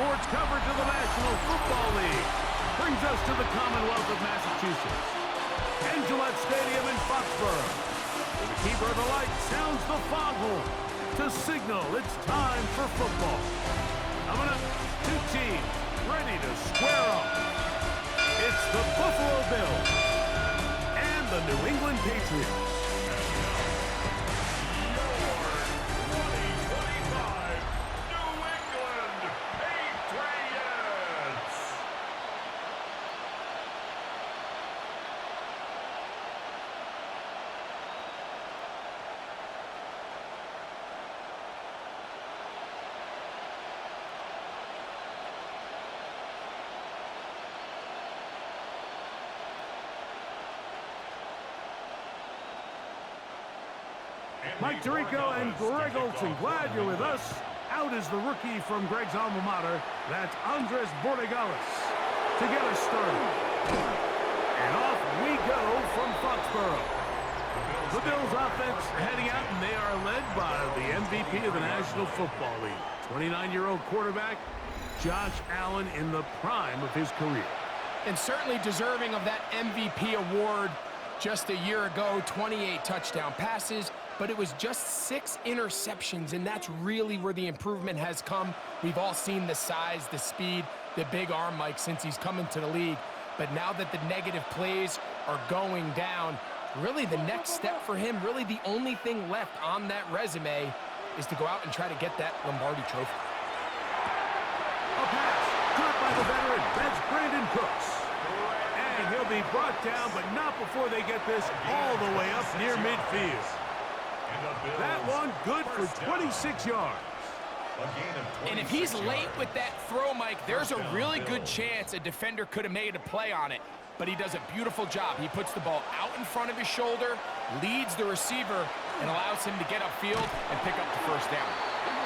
sports coverage of the National Football League brings us to the Commonwealth of Massachusetts and Gillette Stadium in Foxborough, where the keeper of the light sounds the foghorn to signal it's time for football. Coming up, two teams ready to square off. It's the Buffalo Bills and the New England Patriots. Mike Tirico and Greg Olson, glad you're with us. Out is the rookie from Greg's alma mater. That's Andres Borregales to get us started. And off we go from Foxborough. The Bills offense heading out, and they are led by the MVP of the National Football League, 29-year-old quarterback Josh Allen in the prime of his career. And certainly deserving of that MVP award. Just a year ago, 28 touchdown passes, but it was just 6 interceptions, and that's really where the improvement has come. We've all seen the size, the speed, the big arm, Mike, since he's come into the league. But now that the negative plays are going down, really the next step for him, really the only thing left on that resume is to go out and try to get that Lombardi trophy. A pass, caught by the veteran, that's Brandon Cooks. And he'll be brought down, but not before they get this all the way up near midfield. That one good for 26 yards. And if he's late with that throw, Mike, there's a really good chance a defender could have made a play on it. But he does a beautiful job. He puts the ball out in front of his shoulder, leads the receiver, and allows him to get upfield and pick up the first down.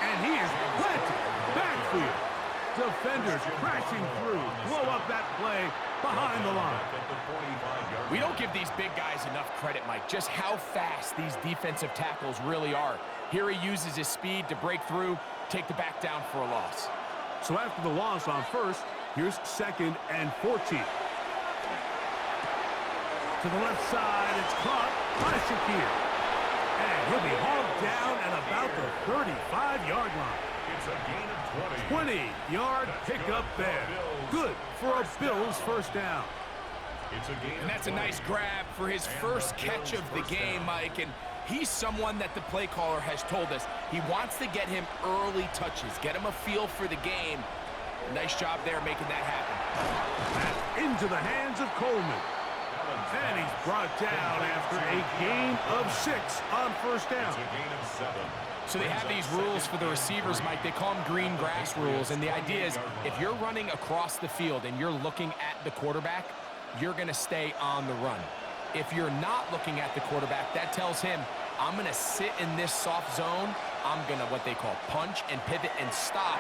And he is planted backfield. Defenders crashing through, blow up that play behind the line. We don't give these big guys enough credit, Mike, just how fast these defensive tackles really are. Here he uses his speed to break through, take the back down for a loss. So after the loss on first, here's 2nd and 14. To the left side, it's caught by Shakir. And he'll be hauled down at about the 35-yard line. It's a gain of 20. 20-yard pickup there. Good for a Bills first down. And that's a nice grab for his first catch of the game, Mike. And he's someone that the play caller has told us he wants to get him early touches, get him a feel for the game. Nice job there making that happen. That's into the hands of Coleman. And he's brought down after a gain of 6 on first down. It's a gain of 7. So they have these rules for the receivers, Mike. They call them green grass rules. And the idea is if you're running across the field and you're looking at the quarterback, you're going to stay on the run. If you're not looking at the quarterback, that tells him, I'm going to sit in this soft zone. I'm going to what they call punch and pivot and stop.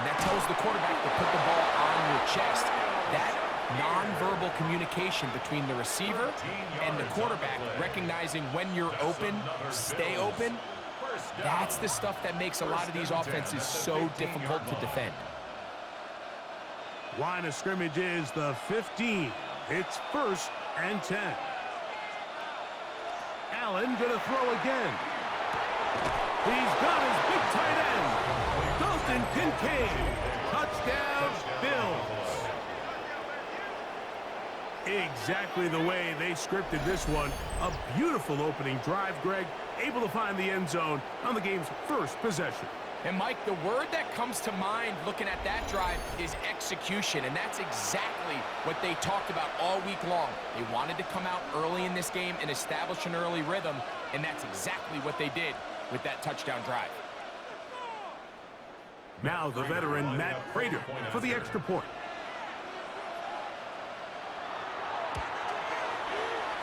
And that tells the quarterback to put the ball on your chest. That nonverbal communication between the receiver and the quarterback, recognizing when you're open, stay open, that's the stuff that makes a lot of these offenses so difficult to defend. Line of scrimmage is the 15. It's 1st and 10. Allen gonna throw again. He's got his big tight end, Dalton Kincaid. Touchdown, Bills. Exactly the way they scripted this one. A beautiful opening drive, Greg. Able to find the end zone on the game's first possession. And, Mike, the word that comes to mind looking at that drive is execution, and that's exactly what they talked about all week long. They wanted to come out early in this game and establish an early rhythm, and that's exactly what they did with that touchdown drive. Now the veteran Matt Prater for the extra point.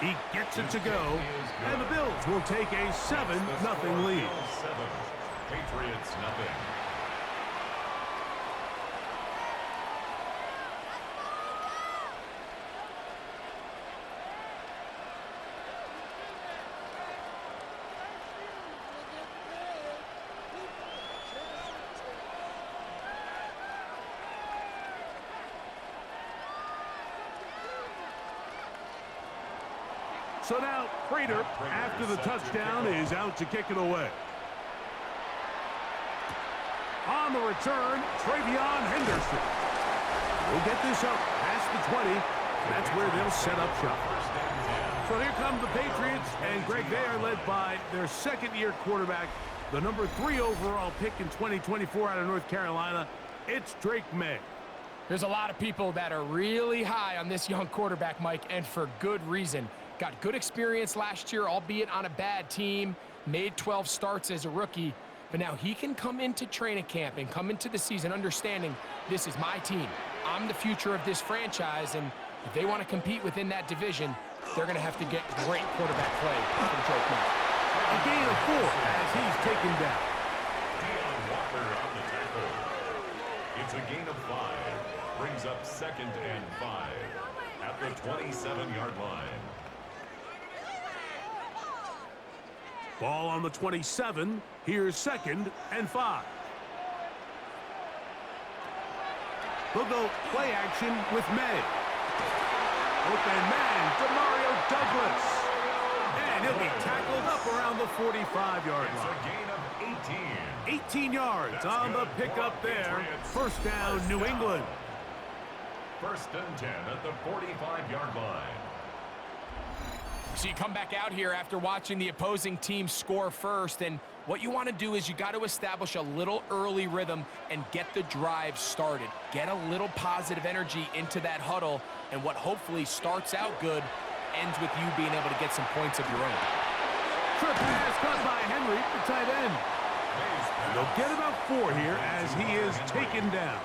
He gets it to go, and the Bills will take a 7-0 lead. Patriots nothing. So now Prater, after the touchdown, is out to kick it away. On the return, Travion Henderson. We'll get this up past the 20. That's where they'll set up shop. So here come the Patriots, and Greg, they are led by their second-year quarterback, the number 3 overall pick in 2024 out of North Carolina. It's Drake May. There's a lot of people that are really high on this young quarterback, Mike, and for good reason. Got good experience last year, albeit on a bad team. Made 12 starts as a rookie. But now he can come into training camp and come into the season understanding this is my team. I'm the future of this franchise, and if they want to compete within that division, they're going to have to get great quarterback play from Drake May. A gain of 4 as he's taken down. Walker on the tackle. It's a gain of 5. Brings up 2nd and 5 at the 27-yard line. Ball on the 27. Here's 2nd and 5. They'll go play action with May. Open man, Demario Douglas. And he'll be tackled up around the 45-yard It's line. a gain of 18. 18 yards on the pickup there. First down, New England. 1st and 10 at the 45-yard line. So you come back out here after watching the opposing team score first, and what you want to do is you got to establish a little early rhythm and get the drive started. Get a little positive energy into that huddle, and what hopefully starts out good ends with you being able to get some points of your own. Short pass caught by Henry, the tight end. And they'll get about 4 here as he is taken down.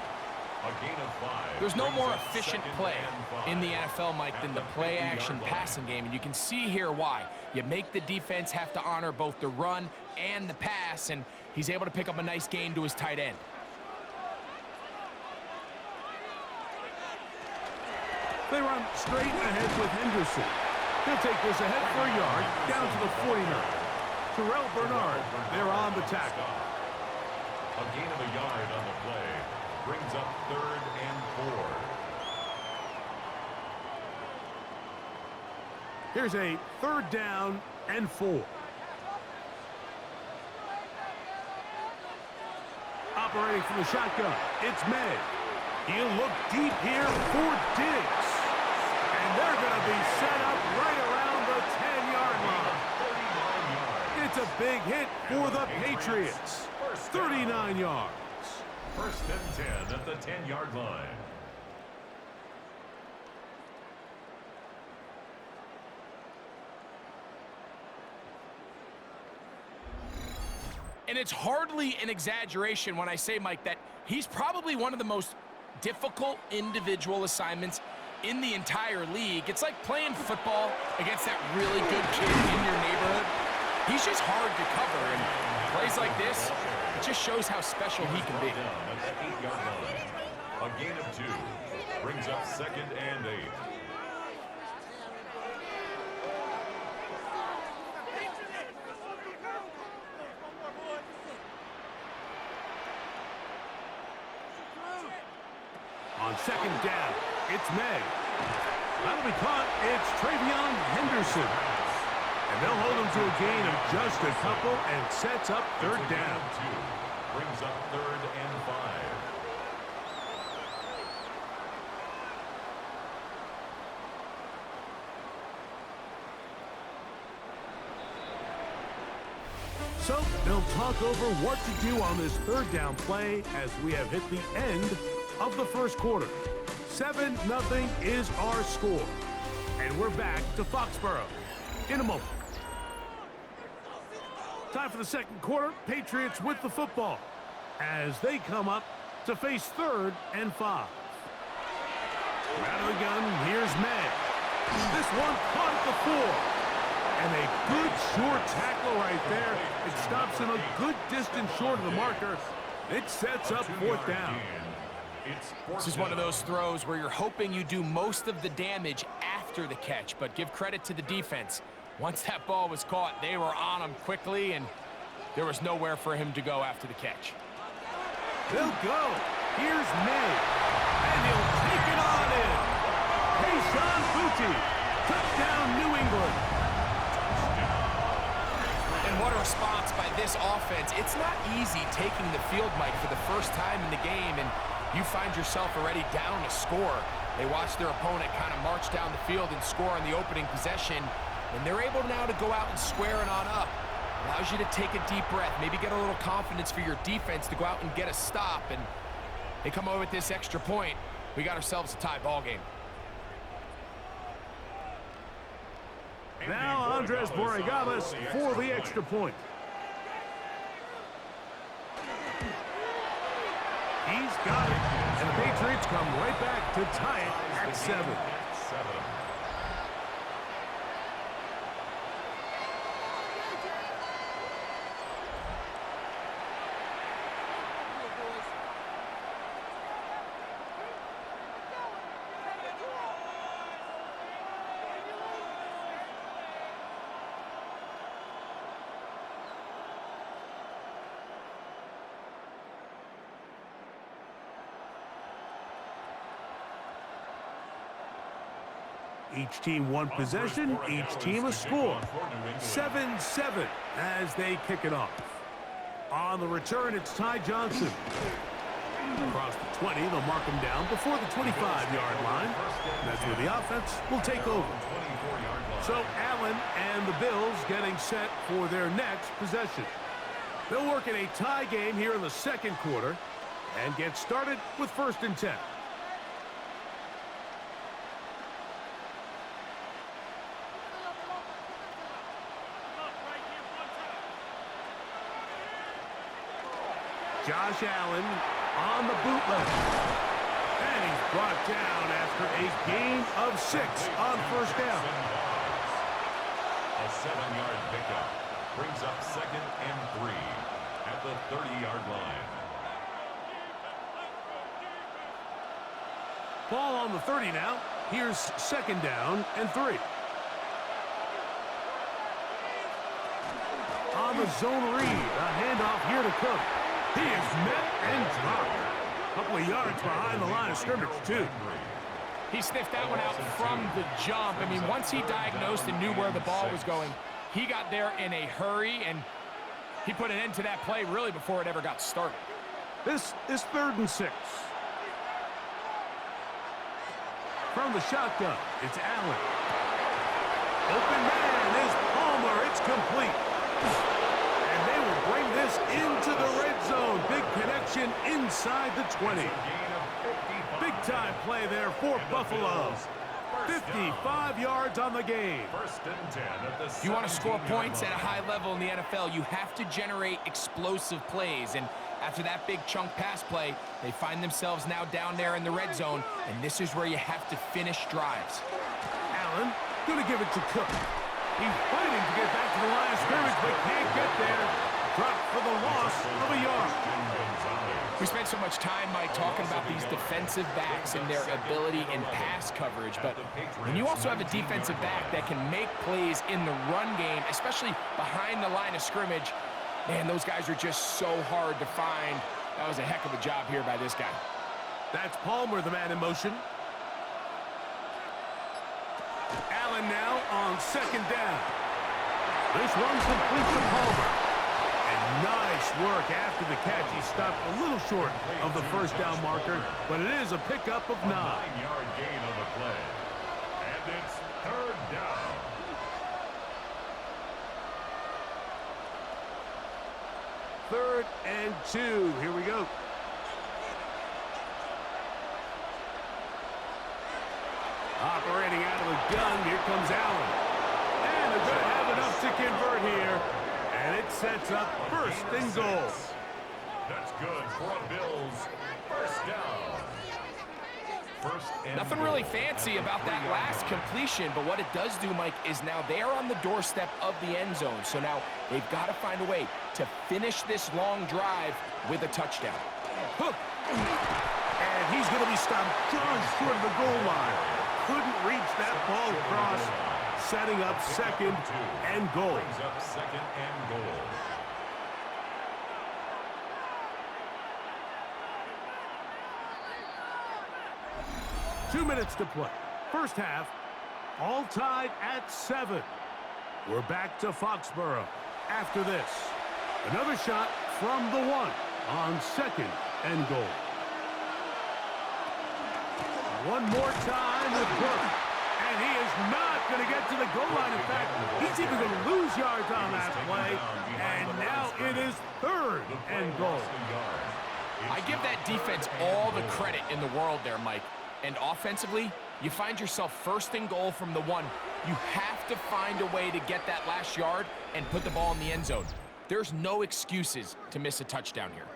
A gain of 5. There's no Brings more up efficient 2nd play and 5 in the NFL, Mike, than the play-action 50-yard line. passing game, and you can see here why. You make the defense have to honor both the run and the pass, and he's able to pick up a nice gain to his tight end. They run straight ahead with Henderson. He'll take this ahead for a yard, down to the 49. Terrell Bernard, they're on the tackle. A gain of a yard on the play. Brings up 3rd and 4. Here's a 3rd down and 4. Operating from the shotgun, it's May. He'll look deep here for Diggs. And they're going to be set up right around the 10-yard line. 39 yards. It's a big hit for the Patriots. 39 yards. 1st and 10 at the 10-yard line. And it's hardly an exaggeration when I say, Mike, that he's probably one of the most difficult individual assignments in the entire league. It's like playing football against that really good kid in your neighborhood. He's just hard to cover, and plays like this, it just shows how special he can be. Down at the 8-yard line. A gain of 2. Brings up 2nd and 8. On 2nd down, it's May. That'll be caught. It's Travion Henderson. And they'll hold him to a gain of just a couple and sets up 3rd down. 2. Brings up 3rd and 5. So they'll talk over what to do on this 3rd down play as we have hit the end of the first quarter. 7-0 is our score. And we're back to Foxborough in a moment. Time for the second quarter. Patriots with the football as they come up to face 3rd and 5. Out of the gun, here's May. This one caught at the 4. And a good short tackle right there. It stops him a good distance short of the marker. It sets up 4th down. This is one of those throws where you're hoping you do most of the damage after the catch, but give credit to the defense. Once that ball was caught, they were on him quickly, and there was nowhere for him to go after the catch. They'll go. Here's May. And he'll take it on in. Kayshon Boutte. Touchdown, New England. offense, it's not easy taking the field, Mike, for the first time in the game, and you find yourself already down a score. They watch their opponent kind of march down the field and score on the opening possession, and they're able now to go out and square it on up. Allows you to take a deep breath, maybe get a little confidence for your defense to go out and get a stop, and they come away with this extra point. We got ourselves a tie ball game. Now Andres Borregales for the extra point. He's got it. And the Patriots come right back to tie it at 7. Each team one possession, each team a score. 7-7 as they kick it off. On the return, it's Ty Johnson. Across the 20, they'll mark him down before the 25-yard line. That's where the offense will take over. So Allen and the Bills getting set for their next possession. They'll work in a tie game here in the second quarter and get started with 1st and 10. Josh Allen on the bootleg. And he's brought down after a gain of 6 on 1st down. A 7-yard pickup brings up 2nd and 3 at the 30-yard line. Ball on the 30 now. Here's 2nd down and 3. On the zone read, a handoff here to Cook. He is met and dropped. A couple of yards behind the line of scrimmage, too. He sniffed that one out from the jump. I mean, once he diagnosed and knew where the ball was going, he got there in a hurry, and he put an end to that play really before it ever got started. This is 3rd and 6. From the shotgun, it's Allen. Open man is Palmer. It's complete. And they will bring this into the red zone. Big connection inside the 20. Big-time play there for Buffalo. 55 yards on the game. 1st and 10 at the If you want to score points at a high level in the NFL, you have to generate explosive plays. And after that big chunk pass play, they find themselves now down there in the red zone. And this is where you have to finish drives. Allen going to give it to Cook. He's fighting to get back to the line of scrimmage, but can't get there. Dropped for the loss of a yard. We spent so much time, Mike, talking about these defensive backs and their ability in pass coverage, but when you also have a defensive back that can make plays in the run game, especially behind the line of scrimmage, man, those guys are just so hard to find. That was a heck of a job here by this guy. That's Palmer, the man in motion. Allen now on 2nd down. This one complete to Palmer. And nice work after the catch. He stopped a little short of the 1st down marker, but it is a pickup of 9. 9-yard gain on the play. And it's 3rd down. Third and 2. Here we go. Operating out of the gun, here comes Allen. And they're going to have enough to convert here. And it sets up 1st and goal. That's good for a Bills 1st down. Nothing really fancy about that last completion, but what it does do, Mike, is now they are on the doorstep of the end zone. So now they've got to find a way to finish this long drive with a touchdown. Hook. And he's going to be stopped just short of the goal line. Couldn't reach that ball across, setting up 2nd and goal. Brings up 2nd and goal. Two minutes to play. First half, all tied at 7. We're back to Foxborough after this. Another shot from the 1 on 2nd and goal. One more time with Burke. And he is not going to get to the goal line. In fact, he's even going to lose yards on that play. And now it is 3rd and goal. I give that defense all the credit in the world there, Mike. And offensively, you find yourself 1st and goal from the 1. You have to find a way to get that last yard and put the ball in the end zone. There's no excuses to miss a touchdown here.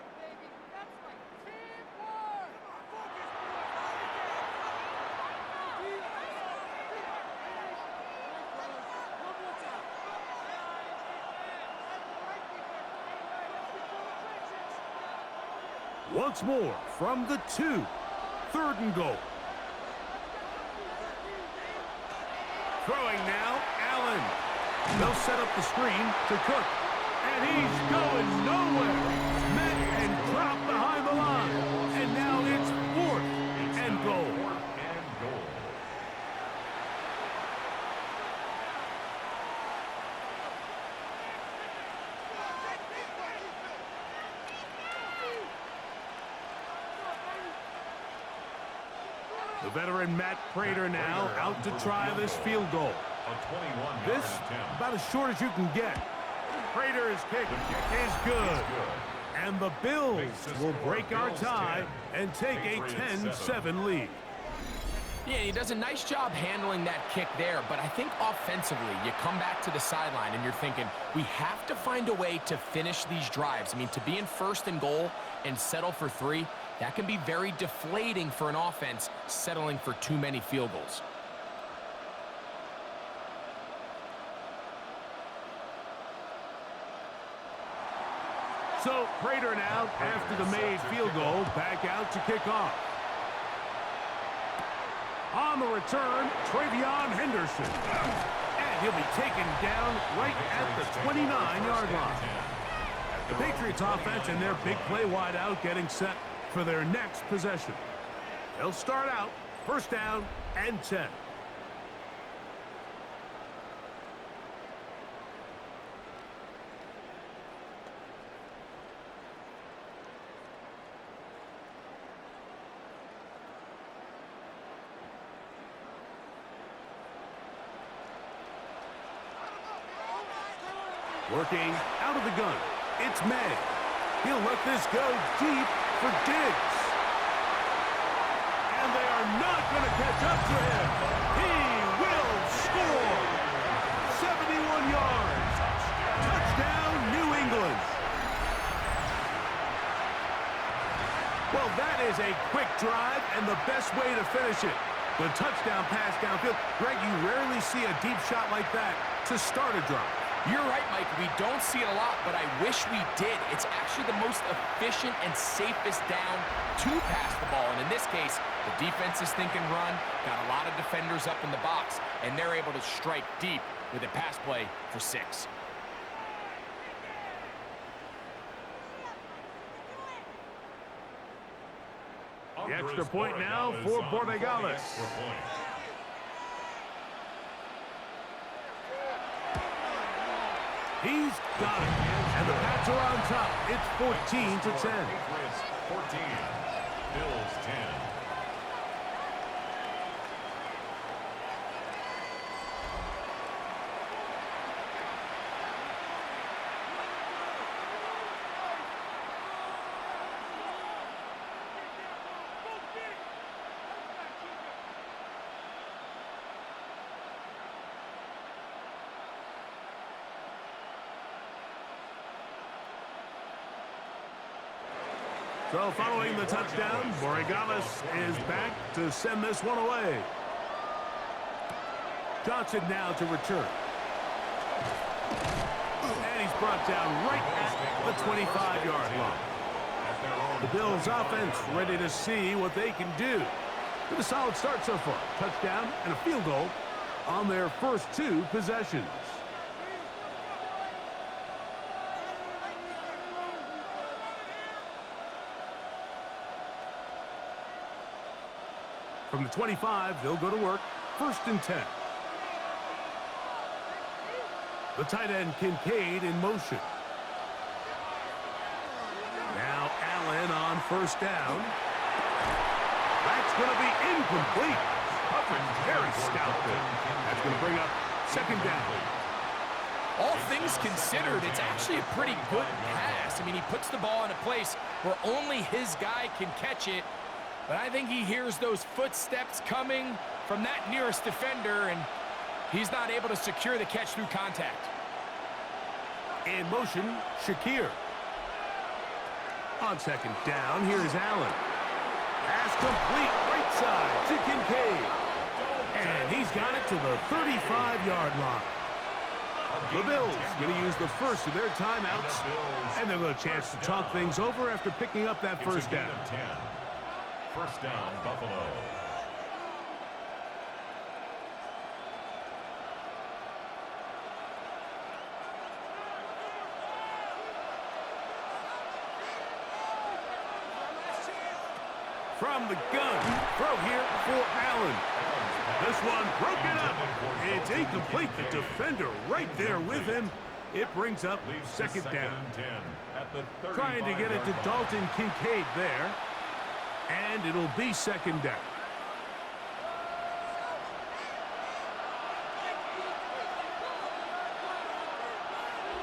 Once more from the 2. 3rd and goal. Throwing now, Allen. They'll set up the screen to Cook. And he's going nowhere. Met and dropped behind the line. And now it's 4th and goal. The veteran Matt Prater now out to try this field goal. This about as short as you can get. Prater's kick is good. And the Bills will break our tie and take a 10-7 lead. Yeah, he does a nice job handling that kick there, but I think offensively, you come back to the sideline and you're thinking, we have to find a way to finish these drives. I mean, to be in 1st and goal and settle for 3, that can be very deflating for an offense settling for too many field goals. So Prater now, after the made field goal, back out to kick off. On the return, Travion Henderson. And he'll be taken down right at the 29-yard line. The Patriots offense and their big play wideout getting set for their next possession. They'll start out 1st down and 10. Working out of the gun, it's May. He'll let this go deep for Diggs. And they are not going to catch up to him. He will score. 71 yards. Touchdown, New England. Well, that is a quick drive and the best way to finish it. The touchdown pass downfield. Greg, you rarely see a deep shot like that to start a drive. You're right, Mike. We don't see it a lot, but I wish we did. It's actually the most efficient and safest down to pass the ball. And in this case, the defense is thinking run, got a lot of defenders up in the box, and they're able to strike deep with a pass play for 6. The extra point now for Borregales. He's got it. And the Pats are on top. It's 14-10. 14, Bills 10. So following the touchdown, Borregales is back to send this one away. Johnson now to return. And he's brought down right at the 25-yard line. The Bills offense ready to see what they can do. With a solid start so far. Touchdown and a field goal on their first 2 possessions. From the 25, they'll go to work. 1st and 10. The tight end Kincaid in motion. first down. That's going to be incomplete. Very stout there. That's going to bring up second down. All things considered, it's actually a pretty good pass. I mean, he puts the ball in a place where only his guy can catch it. But I think he hears those footsteps coming from that nearest defender, and he's not able to secure the catch through contact. In motion, Shakir. On second down, here's Allen. Pass complete, right side to Kincaid. And he's got it to the 35-yard line. The Bills going to use the first of their timeouts, and they'll get a chance to talk things over after picking up that first down. First down, Buffalo. From the gun, throw here for Allen. This one broken up. It's incomplete. The defender right there with him. It brings up second down. Trying to get it to Dalton Kincaid there. And it'll be second down.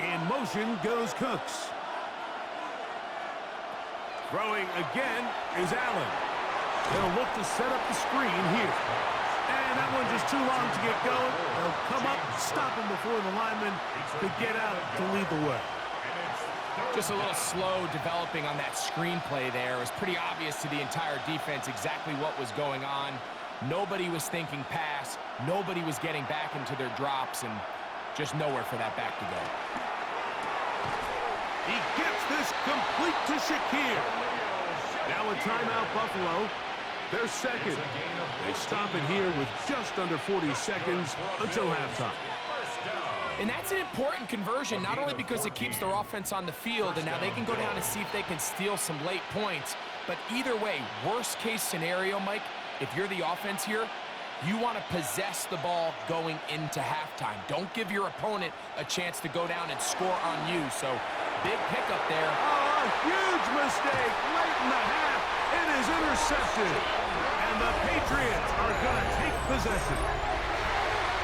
In motion goes Cooks. Throwing again is Allen. They'll look to set up the screen here. And that one just too long to get going. They'll come up, stop him before the lineman could get out to lead the way. Just a little slow developing on that screenplay there. It was pretty obvious to the entire defense exactly what was going on. Nobody was thinking pass. Nobody was getting back into their drops, and just nowhere for that back to go. He gets this complete to Shakir. Now a timeout, Buffalo. They're second. They stop it here with just under 40 seconds until halftime. And that's an important conversion, not only because it keeps their offense on the field, and now they can go down and see if they can steal some late points. But either way, worst case scenario, Mike, if you're the offense here, you want to possess the ball going into halftime. Don't give your opponent a chance to go down and score on you. So big pickup there. Oh, a huge mistake late in the half. It is intercepted. And the Patriots are going to take possession.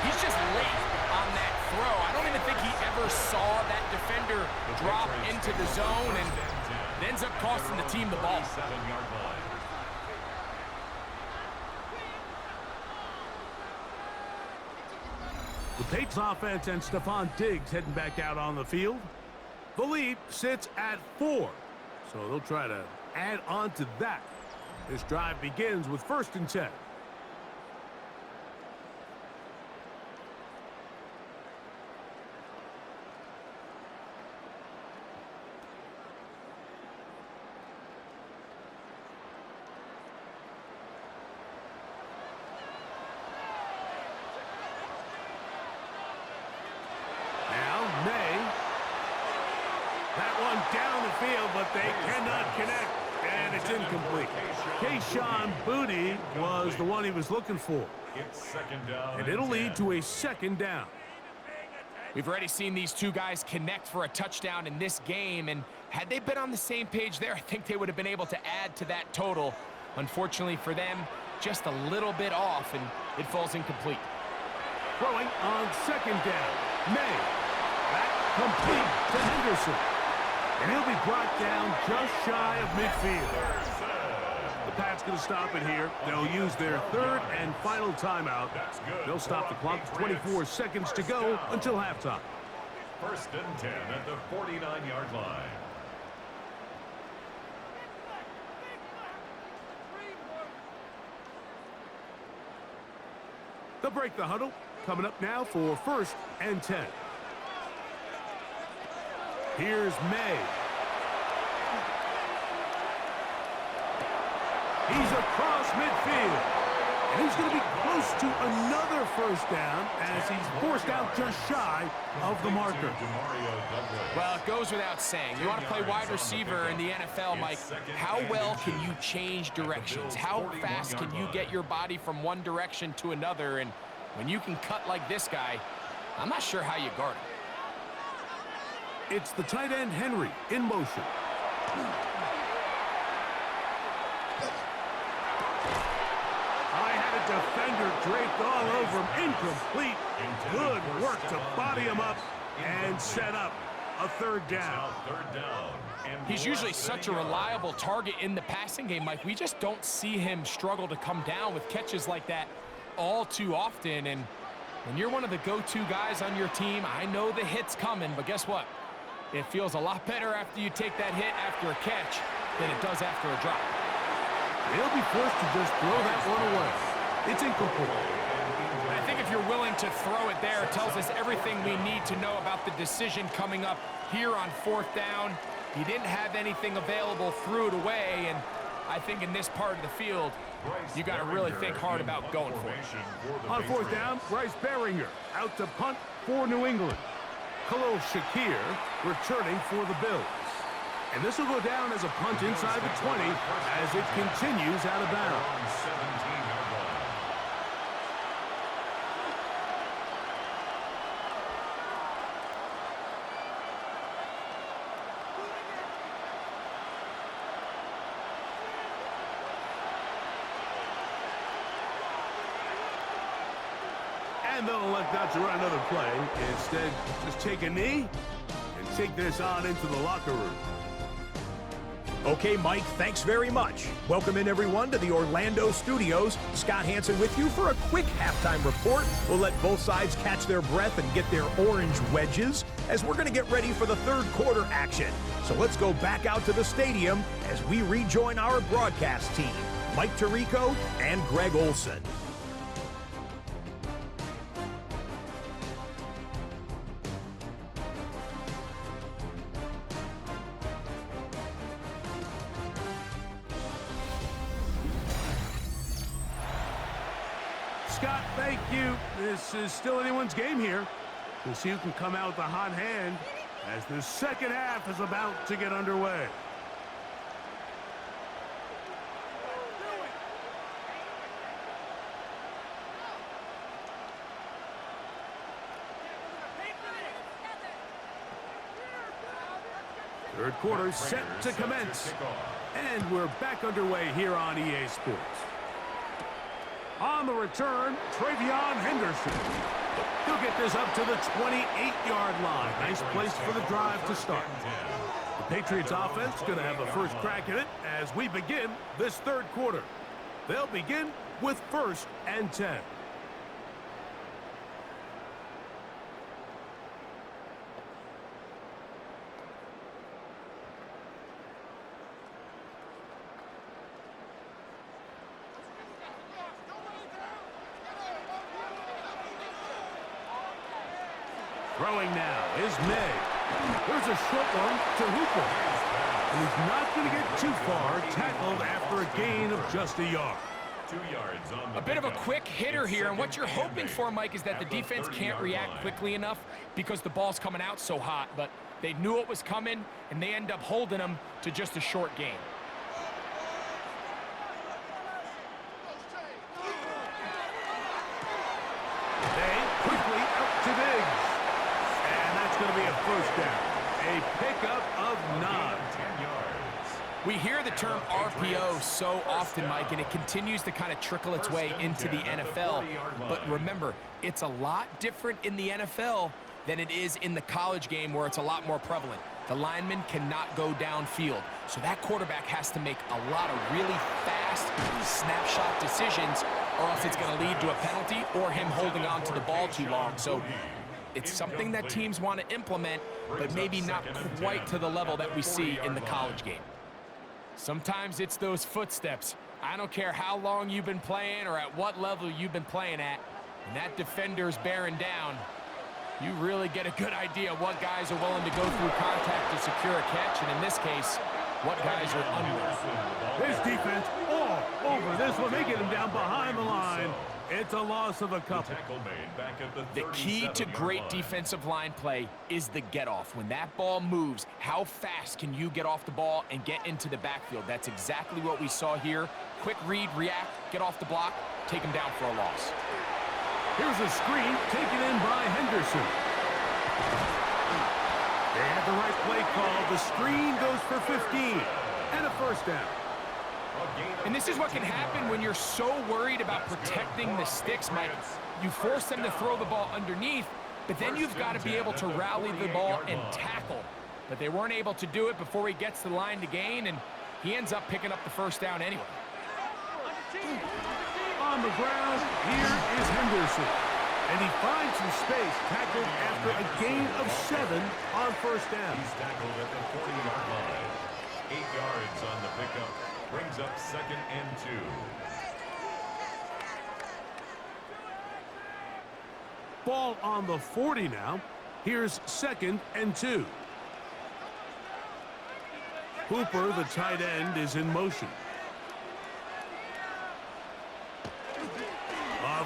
He's just late on that throw. I don't even think he ever saw that defender drop into the zone, and it ends up costing the team the ball. The Patriots offense and Stephon Diggs heading back out on the field. The lead sits at 4, so they'll try to add on to that. This drive begins with 1st and 10. Down the field, but they cannot connect, and it's incomplete. Kayshon Boutte was the one he was looking for. And it'll lead to a second down. We've already seen these two guys connect for a touchdown in this game, and had they been on the same page there, I think they would have been able to add to that total. Unfortunately for them, just a little bit off, and it falls incomplete. Throwing on second down. May. Back complete to Henderson. And he'll be brought down just shy of midfield. The Pats going to stop it here. They'll use their 3rd and final timeout. They'll stop the clock. 24 seconds to go until halftime. 1st and 10 at the 49-yard line. They'll break the huddle. Coming up now for 1st and 10. Here's May. He's across midfield. And he's going to be close to another first down as he's forced out just shy of the marker. Well, it goes without saying. You want to play wide receiver in the NFL, Mike. How well can you change directions? How fast can you get your body from one direction to another? And when you can cut like this guy, I'm not sure how you guard him. It's the tight end, Henry, in motion. draped all over him. Incomplete. Good work to body him up and set up a third down. He's usually such a reliable target in the passing game, Mike. We just don't see him struggle to come down with catches like that all too often. And when you're one of the go-to guys on your team, I know the hit's coming, but guess what? It feels a lot better after you take that hit after a catch than it does after a drop. He'll be forced to just throw that one away. It's incomplete. I think if you're willing to throw it there, it tells us everything we need to know about the decision coming up here on fourth down. He didn't have anything available, threw it away, and I think in this part of the field, you got to really think hard about going for it. On fourth down, Bryce Baringer out to punt for New England. Khalil Shakir returning for the Bills. And this will go down as a punt inside the 20 as it continues out of bounds. And they'll elect not to run another play. Instead, just take a knee and take this on into the locker room. Okay, Mike, thanks very much. Welcome in, everyone, to the Orlando studios. Scott Hansen with you for a quick halftime report. We'll let both sides catch their breath and get their orange wedges as we're going to get ready for the third quarter action. So let's go back out to the stadium as we rejoin our broadcast team, Mike Tirico and Greg Olson. Scott, thank you. This is still anyone's game here. We'll see who can come out with a hot hand as the second half is about to get underway. Third quarter set to commence. And we're back underway here on EA Sports. On the return, Travion Henderson. He'll get this up to the 28-yard line. Nice place for the drive to start. The Patriots offense going to have the first crack at it as we begin this third quarter. They'll begin with 1st and 10. Throwing now is May. There's a short one to Hooper. And he's not going to get too far, tackled after a gain of just a yard. 2 yards on the A bit of a quick hitter here, and what you're hoping for, Mike, is that the defense can't react quickly enough because the ball's coming out so hot, but they knew it was coming, and they end up holding them to just a short gain. They quickly out to Diggs. And that's going to be a first down. A pickup of 9. 10 yards. We hear the term RPO so often, Mike, and it continues to kind of trickle its way into the NFL. But remember, it's a lot different in the NFL than it is in the college game where it's a lot more prevalent. The lineman cannot go downfield. So that quarterback has to make a lot of really fast snapshot decisions, or else it's going to lead to a penalty or him holding on to the ball too long. So it's something that teams want to implement, but maybe not quite to the level that we see in the college game. Sometimes it's those footsteps. I don't care how long you've been playing or at what level you've been playing at, and that defender's bearing down. You really get a good idea of what guys are willing to go through contact to secure a catch, and in this case, what guys are unwilling. His defense all over this one. They get him down behind the line. It's a loss of a couple. The key to great defensive line play is the get-off. When that ball moves, how fast can you get off the ball and get into the backfield? That's exactly what we saw here. Quick read, react, get off the block, take him down for a loss. Here's a screen taken in by Henderson. They had the right play call. The screen goes for 15 and a first down. And this is what can happen when you're so worried about protecting the sticks, Mike. You force them to throw the ball underneath, but then you've got to be able to rally the ball and tackle. But they weren't able to do it before he gets to the line to gain, and he ends up picking up the first down anyway. On the ground, here is Henderson. And he finds some space, tackled after a gain of 7 on first down. He's tackled at the 40-yard line. 8 yards on the pickup. Brings up 2nd and 2. Ball on the 40 now. Here's 2nd and 2. Hooper, the tight end, is in motion.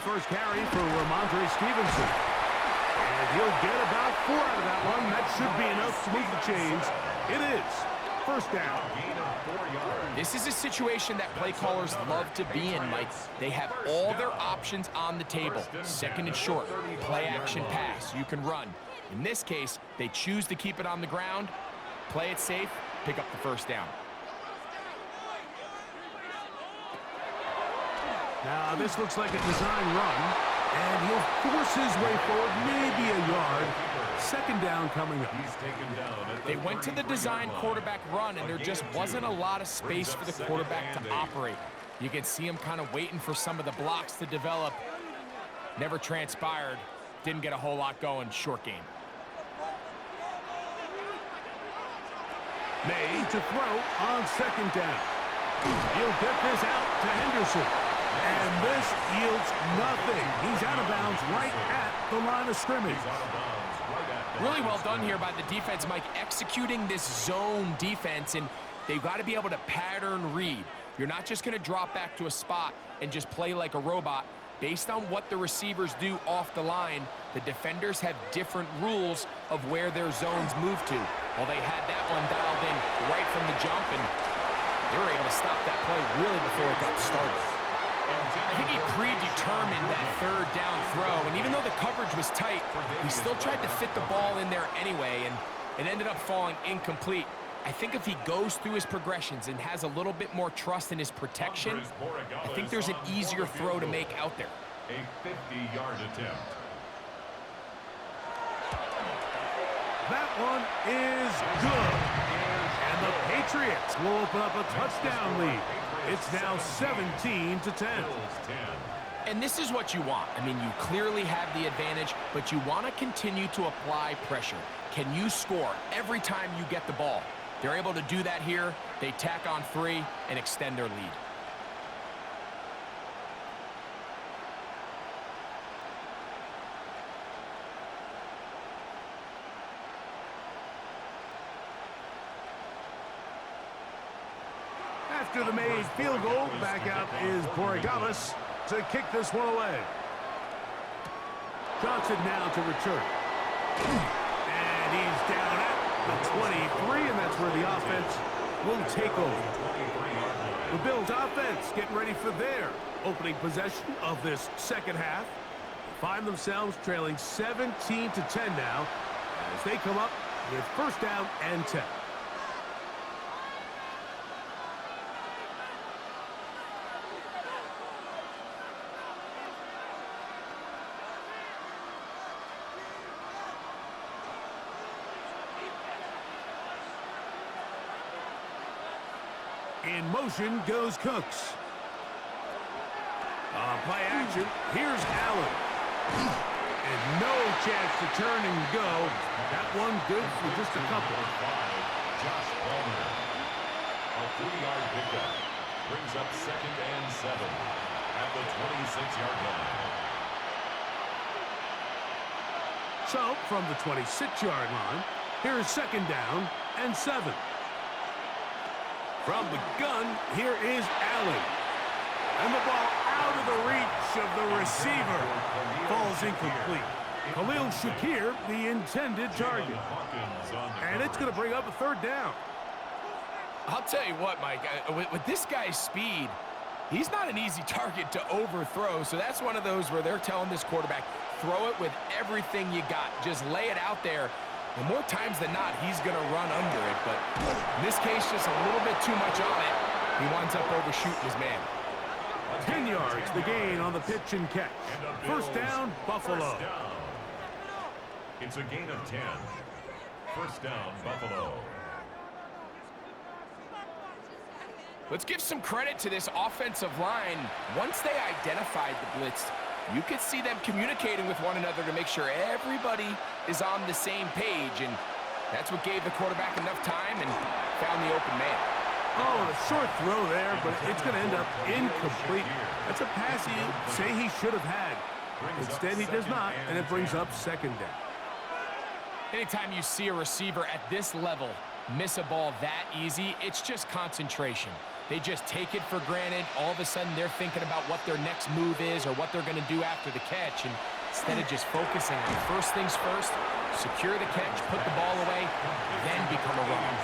First carry for Ramondre Stevenson. And he'll get about 4 out of that one. That should be enough to move the chains. It is. First down. This is a situation that play callers love to be in, Mike. They have all their options on the table. 2nd and short, play action pass. You can run. In this case, they choose to keep it on the ground, play it safe, pick up the first down. Now, this looks like a design run, and he'll force his way forward, maybe a yard. 2nd down coming up. They went to the design quarterback run, and there just wasn't a lot of space for the quarterback to operate. You can see him kind of waiting for some of the blocks to develop. Never transpired. Didn't get a whole lot going. Short game. May to throw on 2nd down. He'll get this out to Henderson. And this yields nothing. He's out of bounds right at the line of scrimmage. Really well done here by the defense, Mike, executing this zone defense, and they've got to be able to pattern read. You're not just going to drop back to a spot and just play like a robot. Based on what the receivers do off the line, the defenders have different rules of where their zones move to. Well, they had that one dialed in right from the jump, and they were able to stop that play really before it got started. I think he predetermined that 3rd down throw, and even though the coverage was tight, he still tried to fit the ball in there anyway, and it ended up falling incomplete. I think if he goes through his progressions and has a little bit more trust in his protection, I think there's an easier throw to make out there. A 50-yard attempt. That one is good. And the Patriots will open up a touchdown lead. It's now 17-10. And this is what you want. I mean, you clearly have the advantage, but you want to continue to apply pressure. Can you score every time you get the ball? They're able to do that here. They tack on 3 and extend their lead. After the made field goal, back out is Borregales to kick this one away. Johnson now to return. And he's down at the 23, and that's where the offense will take over. The Bills offense getting ready for their opening possession of this 2nd half. Find themselves trailing 17-10 now as they come up with 1st down and 10. In motion goes Cooks. Play action. Here's Allen. And no chance to turn and go. That one good for just a couple. Josh Palmer. A 3-yard pickup. Brings up 2nd and 7 at the 26-yard line. So, from the 26-yard line, here is 2nd down and 7. From the gun, here is Allen. And the ball out of the reach of the receiver. Falls incomplete. Khalil Shakir, the intended target. And it's going to bring up a 3rd down. I'll tell you what, Mike, with this guy's speed, he's not an easy target to overthrow. So that's one of those where they're telling this quarterback, throw it with everything you got. Just lay it out there. And more times than not, he's going to run under it. But in this case, just a little bit too much on it. He winds up overshooting his man. 10 yards, the gain on the pitch and catch. First down, Buffalo. First down. It's a gain of 10. First down, Buffalo. Let's give some credit to this offensive line. Once they identified the blitz, you could see them communicating with one another to make sure everybody is on the same page, and that's what gave the quarterback enough time and found the open man. Oh, a short throw there, but it's going to end up incomplete. That's a pass you say he should have had. Instead, he does not, and it brings up second down. Anytime you see a receiver at this level miss a ball that easy, it's just concentration. They just take it for granted. All of a sudden, they're thinking about what their next move is or what they're going to do after the catch. And instead of just focusing on first things first, secure the catch, put the ball away, then become a runner.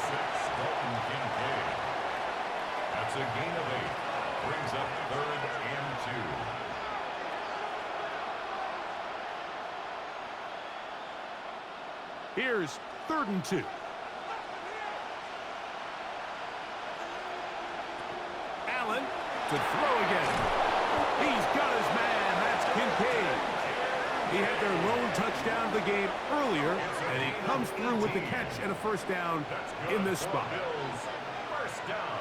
That's a gain of 8. Brings up 3rd and 2. Here's 3rd and 2. Allen to throw again. He's got his man. That's Kincaid. He had their lone touchdown of the game earlier, and he comes through with the catch and a first down in this spot. First down.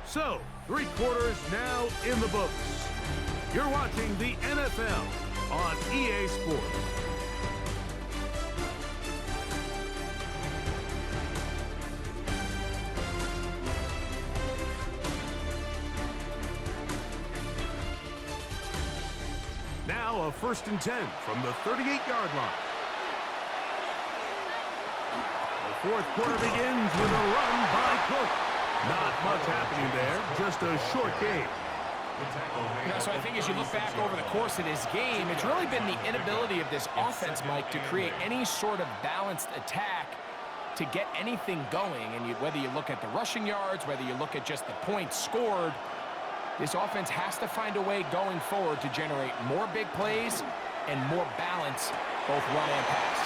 So, 3 quarters now in the books. You're watching the NFL on EA Sports. Now a 1st and 10 from the 38-yard line. The 4th quarter begins with a run by Cook. Not much happening there, just a short game. So I think as you look back over the course of this game, it's really been the inability of this offense, Mike, to create any sort of balanced attack to get anything going. And whether you look at the rushing yards, whether you look at just the points scored, this offense has to find a way going forward to generate more big plays and more balance, both run and pass.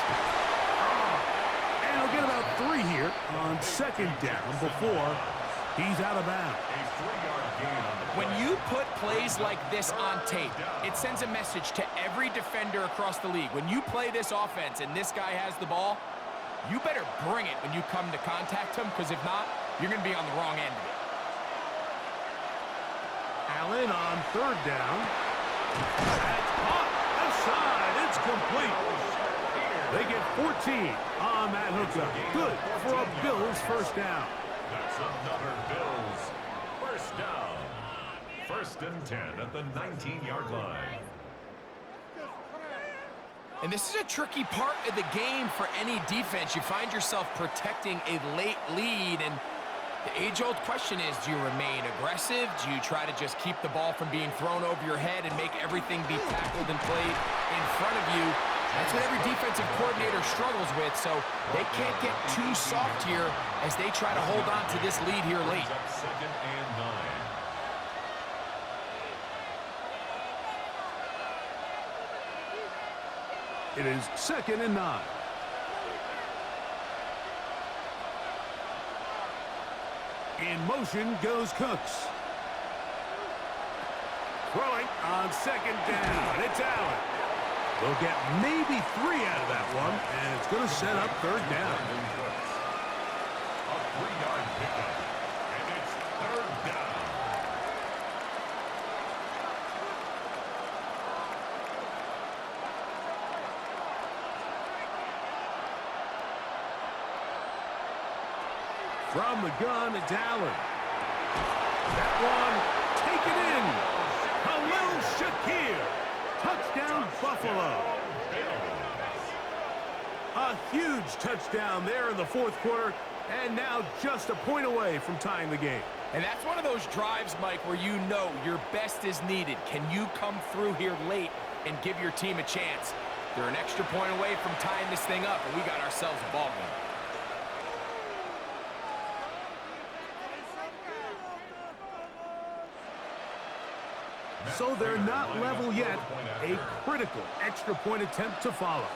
And he'll get about 3 here on 2nd down before he's out of bounds. When you put plays like this on tape, it sends a message to every defender across the league. When you play this offense and this guy has the ball, you better bring it when you come to contact him, because if not, you're going to be on the wrong end of it. Allen on 3rd down. That's caught. Outside. It's complete. They get 14 on that hookup. Good for a Bills first down. That's another Bills first down. 1st and 10 at the 19-yard line. And this is a tricky part of the game for any defense. You find yourself protecting a late lead, and the age-old question is, do you remain aggressive? Do you try to just keep the ball from being thrown over your head and make everything be tackled and played in front of you? That's what every defensive coordinator struggles with, so they can't get too soft here as they try to hold on to this lead here late. 2nd and 9. It is 2nd and 9. In motion goes Cooks. Throwing on 2nd down. It's Allen. They'll get maybe 3 out of that one, and it's going to set up 3rd down. A 3-yard pickup, and it's 3rd down. From the gun, it's Allen. That one taken in. Khalil Shakir. Touchdown, Buffalo. A huge touchdown there in the 4th quarter, and now just a point away from tying the game. And that's one of those drives, Mike, where you know your best is needed. Can you come through here late and give your team a chance? They're an extra point away from tying this thing up, and we got ourselves a ball game. So they're not level yet. A critical extra point attempt to follow.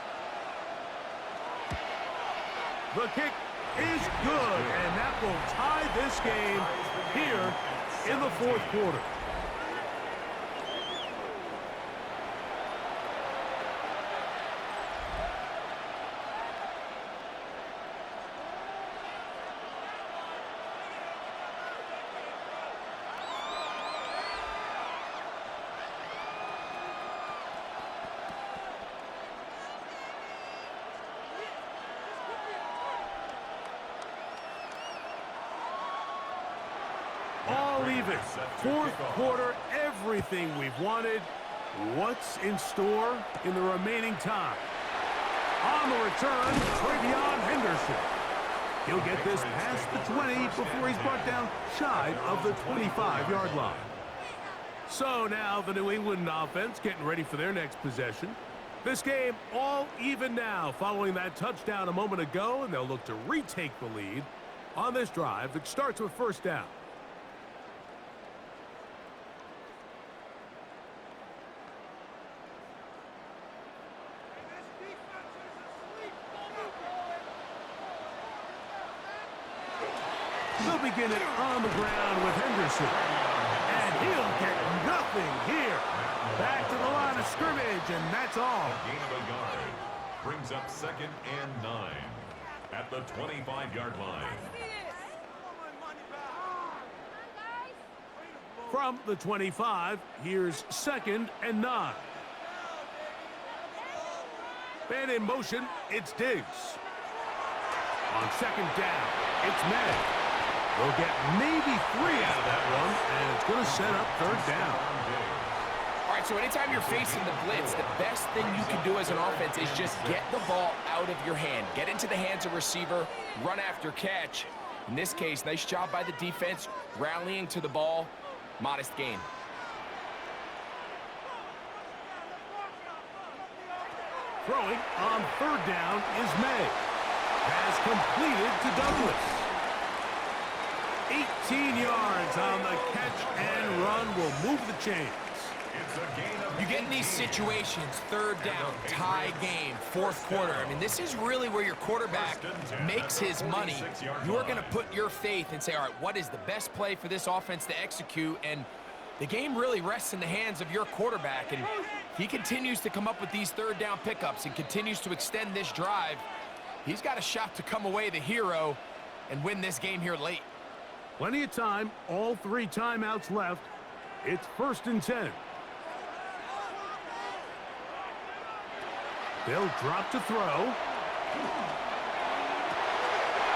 The kick is good, and that will tie this game here in the fourth quarter. All even. Fourth quarter, everything we've wanted. What's in store in the remaining time? On the return, Travion Henderson. He'll get this past the 20 before he's brought down shy of the 25-yard line. So now the New England offense getting ready for their next possession. This game all even now following that touchdown a moment ago, and they'll look to retake the lead on this drive that starts with first down. They'll begin it on the ground with Henderson. And he'll get nothing here. Back to the line of scrimmage, and that's all. Gain of a yard. Brings up 2nd and 9 at the 25-yard line. From the 25, here's 2nd and 9. And in motion, it's Diggs. On 2nd down, it's Madden. They'll get maybe 3 out of that one, and it's going to set up 3rd down. All right, so anytime you're facing the blitz, the best thing you can do as an offense is just get the ball out of your hand. Get into the hands of receiver, run after catch. In this case, nice job by the defense, rallying to the ball. Modest gain. Throwing on 3rd down is May. Pass completed to Douglas. 18 yards on the catch and run will move the chains. You get in these situations, 3rd down, tie game, 4th quarter. I mean, this is really where your quarterback makes his money. You're going to put your faith and say, all right, what is the best play for this offense to execute? And the game really rests in the hands of your quarterback. And he continues to come up with these 3rd down pickups and continues to extend this drive. He's got a shot to come away the hero and win this game here late. Plenty of time, all 3 timeouts left. It's 1st and 10. They'll drop to throw.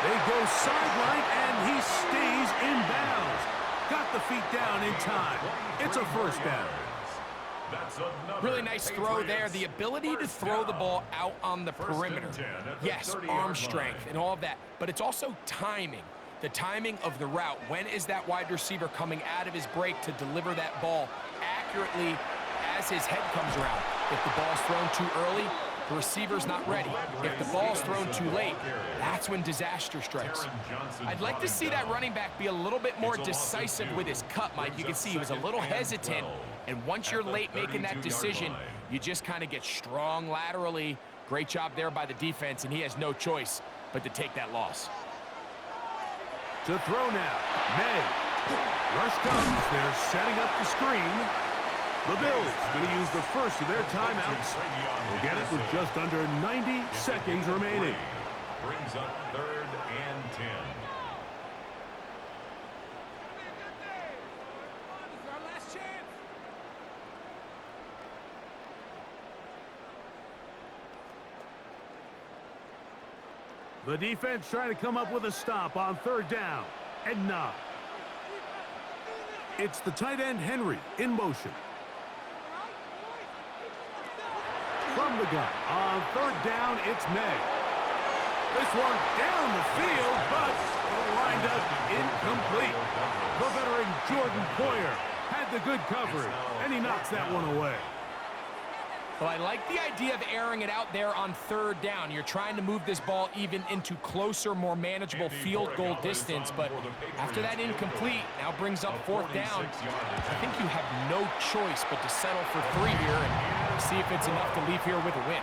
They go sideline, and he stays in bounds. Got the feet down in time. It's a 1st down. Really nice throw there. The ability to throw the ball out on the perimeter. Yes, arm strength and all of that, but it's also timing. The timing of the route. When is that wide receiver coming out of his break to deliver that ball accurately as his head comes around? If the ball's thrown too early, the receiver's not ready. If the ball's thrown too late, that's when disaster strikes. I'd like to see that running back be a little bit more decisive with his cut, Mike. You can see he was a little hesitant, and once you're late making that decision, you just kind of get strong laterally. Great job there by the defense, and he has no choice but to take that loss. To throw now, May. Rush comes. They're setting up the screen. The Bills going to use the first of their timeouts. We'll get it with just under 90 seconds remaining. Brings up 3rd and 10. The defense trying to come up with a stop on 3rd down. And 9. It's the tight end Henry in motion. From the gun on 3rd down, it's May. This one down the field, but lined up incomplete. The veteran Jordan Poyer had the good coverage, and he knocks that one away. Well, I like the idea of airing it out there on 3rd down. You're trying to move this ball even into closer, more manageable field goal distance, but after that incomplete, now brings up 4th down. I think you have no choice but to settle for 3 here and see if it's enough to leave here with a win.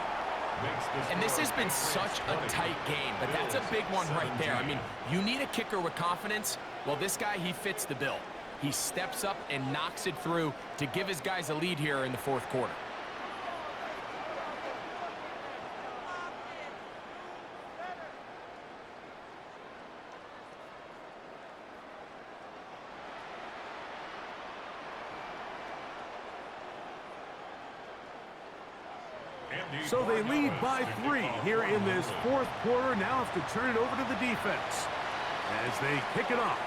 And this has been such a tight game, but that's a big one right there. I mean, you need a kicker with confidence. Well, this guy, he fits the bill. He steps up and knocks it through to give his guys a lead here in the fourth quarter. So they lead by 3 here in this fourth quarter. Now have to turn it over to the defense as they kick it off.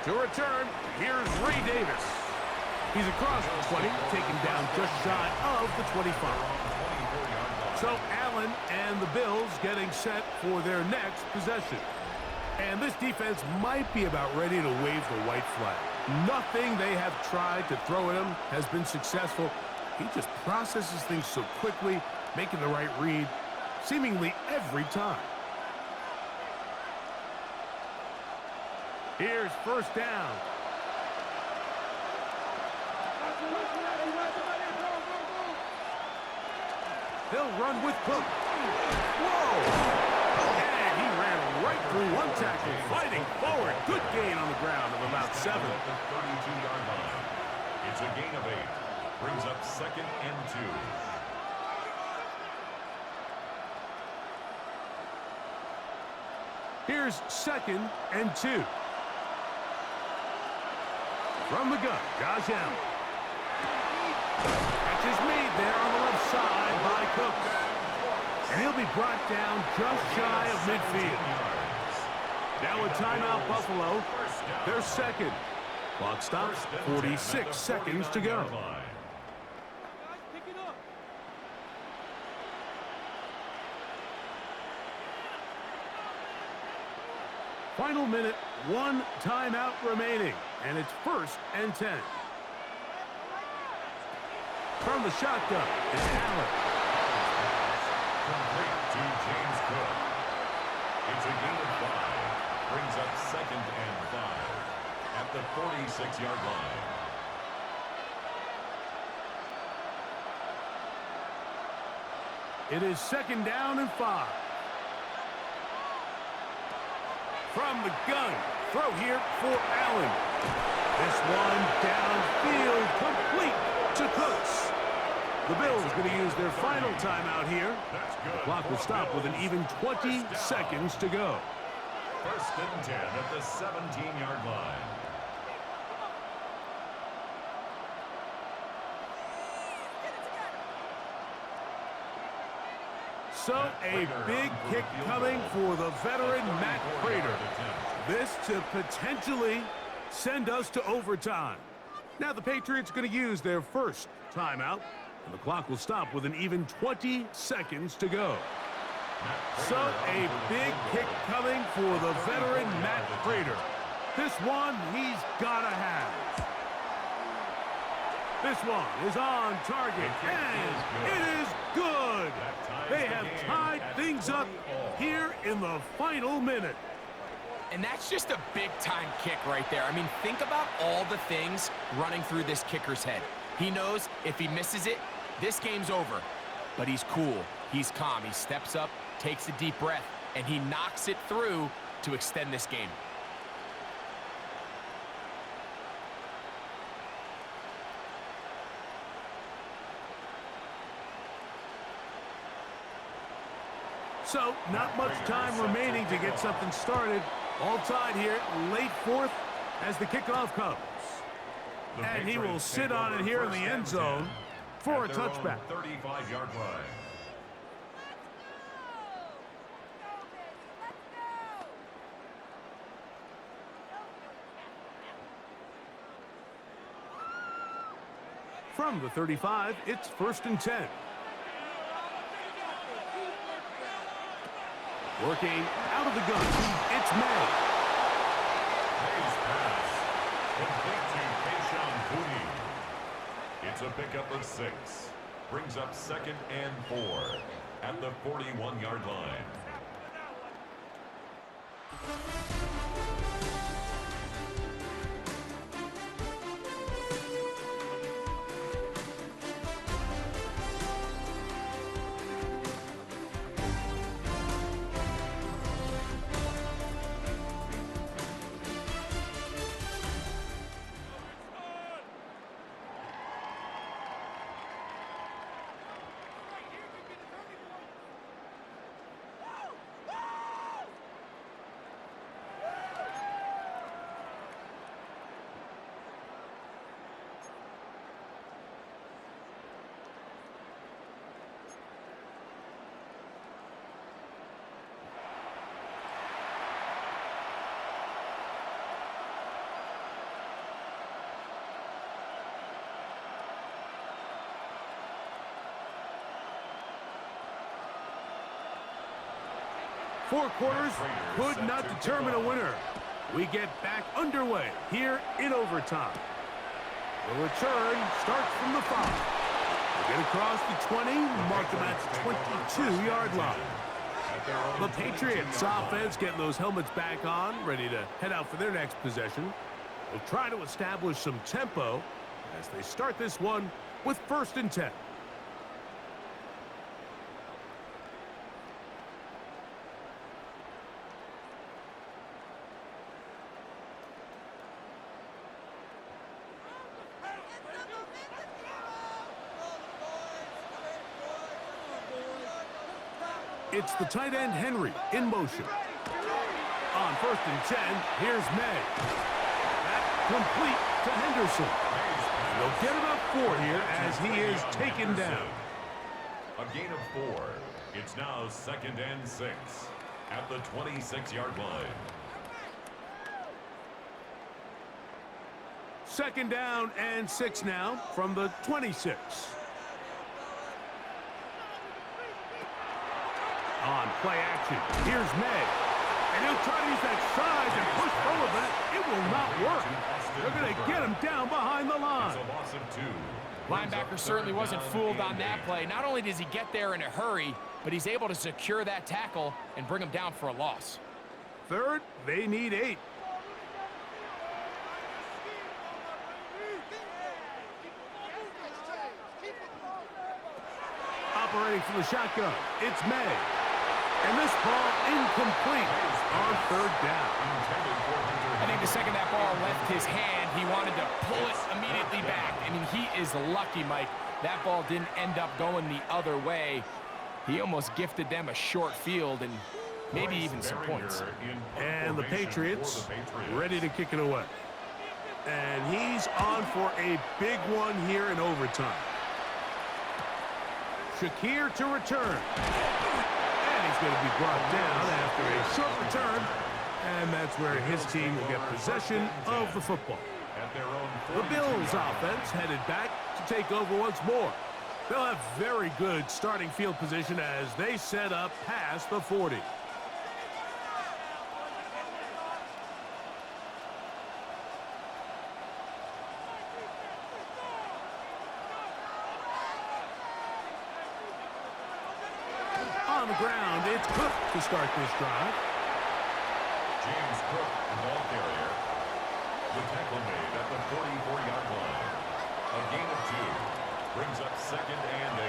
To return, here's Ray Davis. He's across the 20, taken down just shy of the 25. So Allen and the Bills getting set for their next possession. And this defense might be about ready to wave the white flag. Nothing they have tried to throw at him has been successful. He just processes things so quickly, making the right read seemingly every time. Here's first down. He'll run with Cook. Whoa! And he ran right through one tackle, fighting forward. Good gain on the ground of about 7. At the 32-yard line. It's a gain of 8. Brings up 2nd and 2. Here's 2nd and 2. From the gun, Josh Allen. Catch is made there on the left side by Cooks. And he'll be brought down just shy of midfield. Now a timeout, Buffalo. Their second. Clock stops, 46 seconds to go. Final minute, 1 timeout remaining, and it's 1st and 10. From the shotgun, it's Allen. Complete to James Cook. It's a gain of 5. Brings up 2nd and 5 at the 46-yard line. It is 2nd down and 5. From the gun, throw here for Allen. This one downfield, complete to Cooks. The Bills going to use their final timeout here. The clock will stop with an even 20 seconds to go. 1st and 10 at the 17-yard line. So a big kick coming for the veteran Matt Prater. This to potentially send us to overtime. Now the Patriots going to use their first timeout, and the clock will stop with an even 20 seconds to go. So a big kick coming for the veteran Matt Prater. This one he's got to have. This one is on target, and it is good. They have tied things up here in the final minute. And that's just a big-time kick right there. I mean, think about all the things running through this kicker's head. He knows if he misses it, this game's over. But he's cool. He's calm. He steps up, takes a deep breath, and he knocks it through to extend this game. So, not much time remaining to get something started. All tied here, late 4th as the kickoff comes. And he will sit on it here in the end zone for a touchback. 35-yard line. From the 35, it's 1st and 10. Working out of the gun, it's May. May's pass. Complete to Kayshon Boutte. It's a pickup of 6. Brings up 2nd and 4 at the 41-yard line. 4 quarters could not determine a winner. We get back underway here in overtime. The return starts from the 5. They get across the 20, mark them at the 22-yard line. The Patriots offense getting those helmets back on, ready to head out for their next possession. They'll try to establish some tempo as they start this one with 1st and 10. It's the tight end, Henry, in motion. On 1st and 10, here's May. That complete to Henderson. And they'll get about 4 here as he is taken down. A gain of 4. It's now 2nd and 6 at the 26-yard line. 2nd down and 6 now from the 26. On play action, here's May. And he'll try to use that size and push forward, but it will not work. They're going to get him down behind the line. It's a loss of 2. Linebacker certainly wasn't fooled on that play. Not only does he get there in a hurry, but he's able to secure that tackle and bring him down for a loss. 3rd, they need 8. Operating from the shotgun, it's May. And this ball incomplete on 3rd down. I think the second that ball left his hand, he wanted to pull it immediately back. I mean, he is lucky, Mike. That ball didn't end up going the other way. He almost gifted them a short field and maybe even some points. And the Patriots ready to kick it away. And he's on for a big one here in overtime. Shakir to return. And he's going to be brought down after a short return. And that's where his team will get possession of the football. The Bills offense headed back to take over once more. They'll have very good starting field position as they set up past the 40. On the ground, it's Cook to start this drive. James Cook, the ball carrier. The tackle made at the 44-yard line. A gain of 2. Brings up 2nd and 8.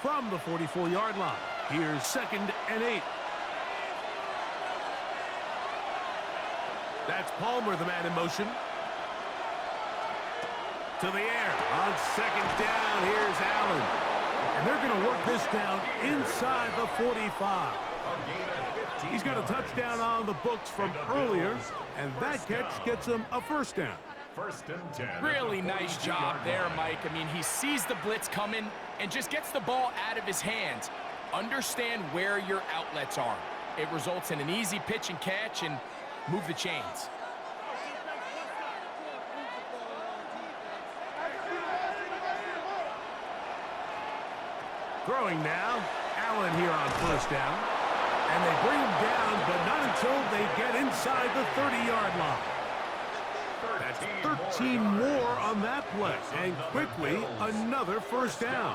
From the 44-yard line, here's 2nd and 8. That's Palmer, the man in motion. To the air. On 2nd down, here's Allen. And they're going to work this down inside the 45. He's got a touchdown on the books from earlier, and that catch gets him a 1st down. 1st and 10. Really nice job there, Mike. I mean, he sees the blitz coming and just gets the ball out of his hands. Understand where your outlets are. It results in an easy pitch and catch and move the chains. Throwing now, Allen here on 1st down. And they bring him down, but not until they get inside the 30-yard line. That's 13 more on that play. And quickly, another 1st down.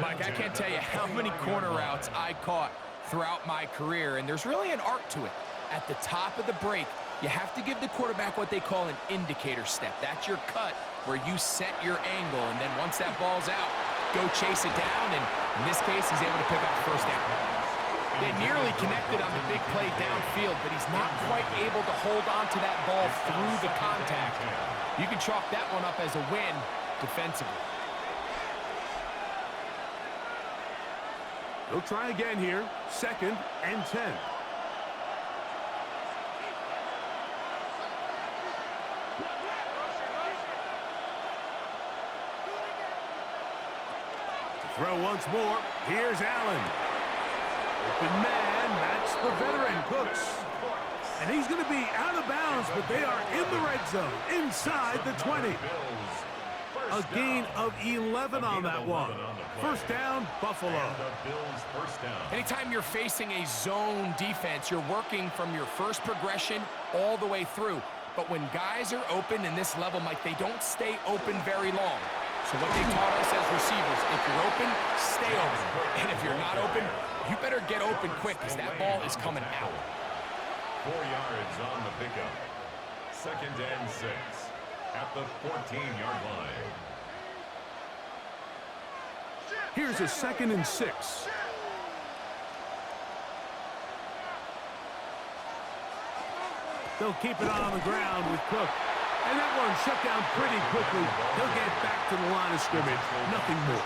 Mike, I can't tell you how many corner routes I caught throughout my career, and there's really an art to it. At the top of the break, you have to give the quarterback what they call an indicator step. That's your cut where you set your angle, and then once that ball's out, go chase it down, and in this case, he's able to pick up 1st down. They nearly connected on the big play downfield, but he's not quite able to hold on to that ball through the contact. You can chalk that one up as a win defensively. They'll try again here, 2nd and 10. Throw once more. Here's Allen. Open man, that's the veteran, Cooks. And he's going to be out of bounds, but they are in the red zone, inside the 20. A gain of 11 on that one. First down, Buffalo. And the Bills first down. Anytime you're facing a zone defense, you're working from your first progression all the way through. But when guys are open in this level, Mike, they don't stay open very long. So what they taught us as receivers, if you're open, stay open. And if you're not open, you better get open quick because that ball is coming out. 4 yards on the pickup. 2nd and 6 at the 14-yard line. Here's a 2nd and 6. They'll keep it on the ground with Cook. And that one shut down pretty quickly. He'll get back to the line of scrimmage. Nothing more.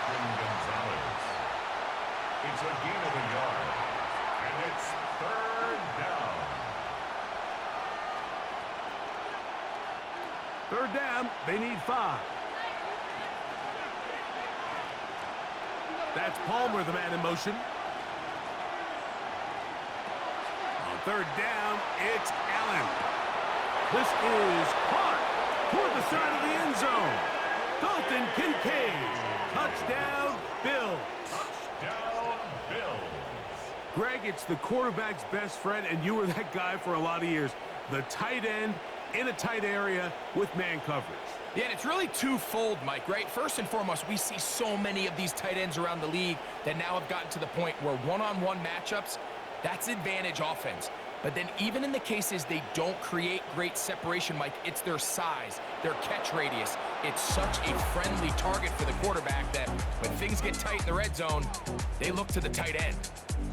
It's a gain of a yard. And it's 3rd down. 3rd down, they need 5. That's Palmer, the man in motion. On 3rd down, it's Allen. This is caught toward the side of the end zone. Dalton Kincaid. Touchdown, Bills. Touchdown, Bills. Greg, it's the quarterback's best friend, and you were that guy for a lot of years. The tight end in a tight area with man coverage. Yeah, and it's really twofold, Mike, right? First and foremost, we see so many of these tight ends around the league that now have gotten to the point where one-on-one matchups, that's advantage offense. But then even in the cases they don't create great separation, Mike, it's their size, their catch radius. It's such a friendly target for the quarterback that when things get tight in the red zone, they look to the tight end.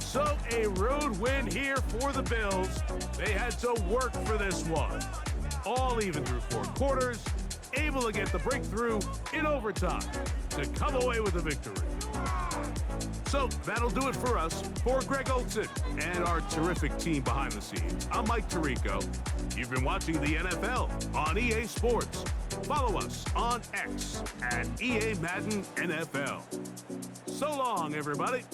So a road win here for the Bills. They had to work for this one. All even through 4 quarters, able to get the breakthrough in overtime to come away with a victory. So that'll do it for us. For Greg Olson and our terrific team behind the scenes, I'm Mike Tirico. You've been watching the NFL on EA Sports. Follow us on X at EA Madden NFL. So long, everybody.